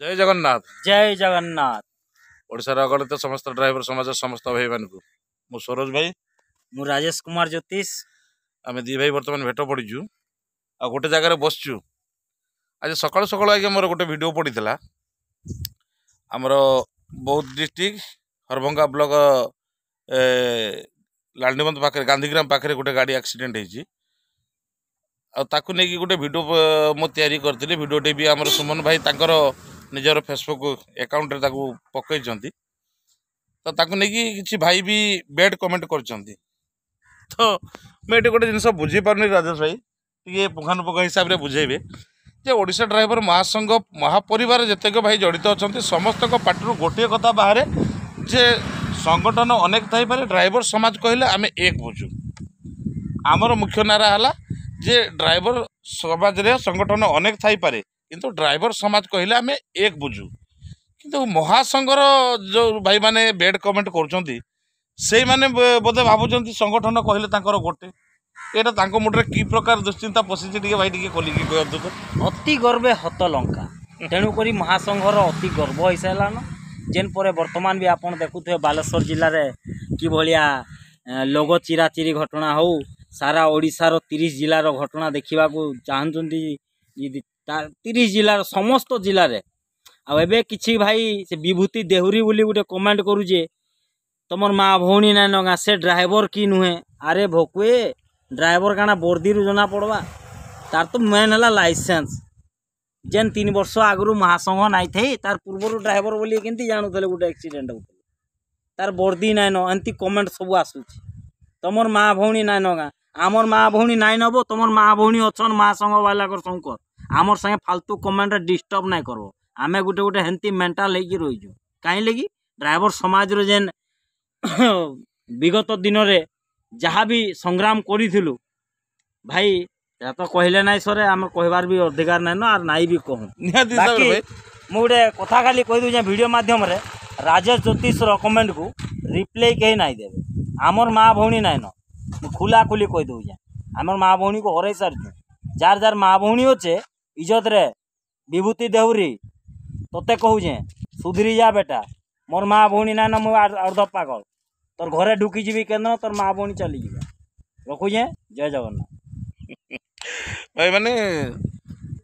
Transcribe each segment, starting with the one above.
जय जगन्नाथ। जय जगन्नाथ। ओडिशार अगणित समस्त ड्राइवर समाज समस्त भाई मान को मु सरोज भाई मु राजेश कुमार ज्योतिष। आम दी भाई बर्तमान भेट पड़ीचु आ गोटे जगार बसचु। आज सकाल सकाल आगे मोर गोटे वीडियो पड़ा आमर बौद्ध डिस्ट्रिक्ट हरभंगा ब्लॉक लालडीबंध पाखे गांधीग्राम पाखे गोटे गाड़ी एक्सीडेंट होती ताकू नहीं गोटे वीडियो मुझे या करी वीडियोटे भी आम सुमन भाई तांकर निजर फेसबुक अकाउंट पकई तो ताकू नहीं कि भाई भी बैड कमेंट कर तो मुझे गोटे जिन बुझी पार्नी राजेश भाई ये पुंखानुपुंख हिसाब से बुझेबे जे ओडिशा ड्राइवर महासंघ महापरिवार जितेक भाई जड़ित अच्छा समस्त पार्टी गोटे कथा बाहर जे संगठन अनेक थी ड्राइवर समाज कहले आम एक बुझू आमर मुख्य नारा है जे ड्राइवर समाज रे संगठन अनेक थी पारे किंतु ड्राइवर समाज कहले आम एक बुझू किंतु महासंघर जो भाई माने बेड कमेंट कर बोधे भावुं संगठन कहले गोटे यहाँ मुड्रे कि प्रकार दुश्चिंता पशिचे भाई टे खोलिकी कहतु तो अति गर्वे हत लंका तेणुक महासंघर अति गर्व हो सारान जेन पर वर्तमान भी आपन देखुए बालेश्वर जिले में कि भाया लोग चिराचिरी घटना हो सारा ओडिशार 30 जिलार घटना देखा चाहती 30 जिलार समस्त जिले आबे कि भाई से विभूति देहुरी बोली गोटे कमेंट करुचे तुमर माँ भौणी नाई नगा से ड्राइवर कि नुहे अरे भोकुए ड्राइवर काना वर्दी रु जना पड़वा तार तो मेन है लाइसेंस जेन 3 वर्ष आगु महासंघ नाई थे तार पूर्व ड्राइवर बोली केमती जानूले गोटे एक्सीडेंट होता तार वर्दी नाई न एमती कमेंट सब आसूची तुमर माँ भौणी नाई नगा आमर माँ भौणी नाई नब तुमर माँ भौणी अच्छन महासंघ वाला संकर आमर संगे फालतू कमेंट डिस्टर्ब नाई करब आमे गोटे गोटे हेंती मेंटाल होगी रहीजु कहीं लगी ड्राइवर समाज रो जेन विगत दिन में जहाँ भी संग्राम करूँ भाई या तो कहले नाई सरे आम कहबार भी अधिकार नाई न नाई भी कहूँ मुझे कथा खाली कह दूँ वीडियो माध्यम रे राजेश ज्योतिष कमेंट को रिप्लाई कहीं नाई देवे आमर माँ भौणी नाई न खुला खुली कह दूँ आमर माँ भौणी को हर सारी जार जार माँ भौणी अच्छे इज्जत रे विभूति देहुरी तोते कहूँ सुधरी जा बेटा मोर माँ भौणी नाई न मुझे अर्ध पागल तोर घरे ढुकी जी केन्द्र तोर माँ भौणी चली जा रखुचे जय जगन्नाथ भाई माने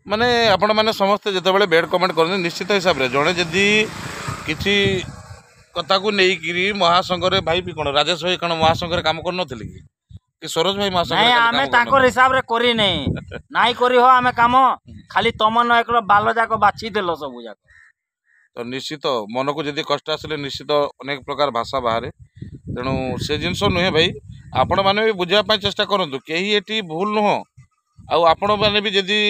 माने आपण माने समस्त जिते बेड कमेंट करते निश्चित हिसाब से जड़े जदि किसी कथा को नहीं महासंघ भाई भी कौन राजेश भाई कौन महासंघ काम कर कि सरोज भाई महासंघ हिसाब से करी नाई करी हो आमे काम खाली तुम न एक बाल जाक बाछी देल सब जाक तो निश्चित मन को जदि कष्ट आसिले निश्चित अनेक प्रकार भाषा बाहर तेणु से जिनस नुहे भाई आपण मैंने भी बुझापी चेष्टा करूँ कहीं ये भूल नुह आपण मैंने भी जदि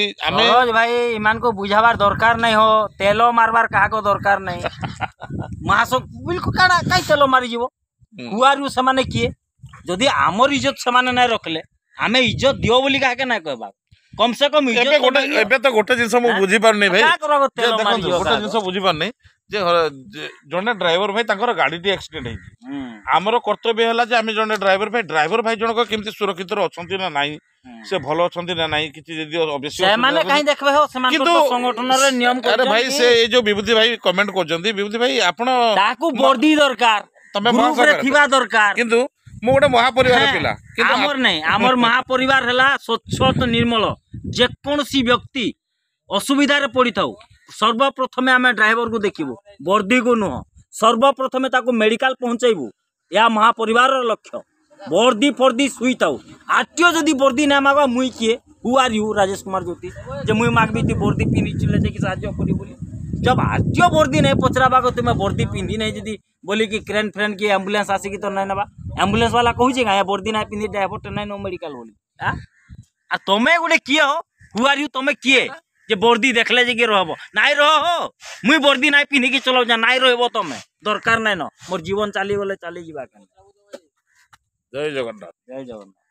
भाई ईमान को बुझावार दरकार नहीं हो तेल मारबार क्या को दरकार नहीं महासंघ बिल्कुल कहीं तेल मारी हुआरू से माने किए जदि आमर इज्जत से माने नहीं रखले आमे इज्जत दियो बोली क्या ना कहबा कम से कम एबे तो गोटे जिनस मु बुझी पारनी भाई गोटे जिनस बुझी पारनी जे जने ड्राइवर भाई तांकर गाड़ी टी एक्सीडेंट है आमर कर्तव्य है जे आमे जने ड्राइवर भाई जनक केमती सुरक्षित अछंती ना नाही से भलो अछंती ना नाही किछि जदी ऑब्वियसली से माने काई देखबे हो से मान तो संगठन रे नियम अरे भाई से ए जो विभूति भाई कमेंट करजंती विभूति भाई आपण ताकू वर्दी दरकार तमे ग्रुप रे थिबा दरकार किंतु मु गोटे महापरिवार पिला आमर नहीं आमर महापरिवार है स्वच्छ निर्मल जेकोसी व्यक्ति असुविधा रे पड़ी थाउ सर्वप्रथमे आम ड्राइवर को देखिबू वर्दी को नुह सर्वप्रथमे ताको मेडिकल पहुंचाइबू या महापरिवार लक्ष्य वर्दी फर्दी सुई थाउ आरटीओ जदि वर्दी ना मागा मुई किए who are you Rajesh Kumar ज्योतिष जे मुई मागबी ती वर्दी पिनी चिले जे कि साहाय्य करी बोली जब आरटीओ वर्दी नहीं पचराबा को तुम वर्दी पिंधि नहीं जदि बोली कि क्रेन फ्रेन की एम्बुलेंस आसिकी तो नहीं नबा एम्बुलेंस वाला कहूँ क्या वर्दी ना पिंधि ड्राइवर नहीं नो मेडिकल बोली आ तुम्हें गोटे किए हो हु आर यू तुम्हें किए जे वर्दी देखले जे कि रहबो नाई रहो मुई वर्दी नाई पिन्ही कि चलो जा नाई रहबो तमे दरकार नाई न मोर जीवन चाली गले चाली जीवा जय जगन्नाथ जय जगन्नाथ।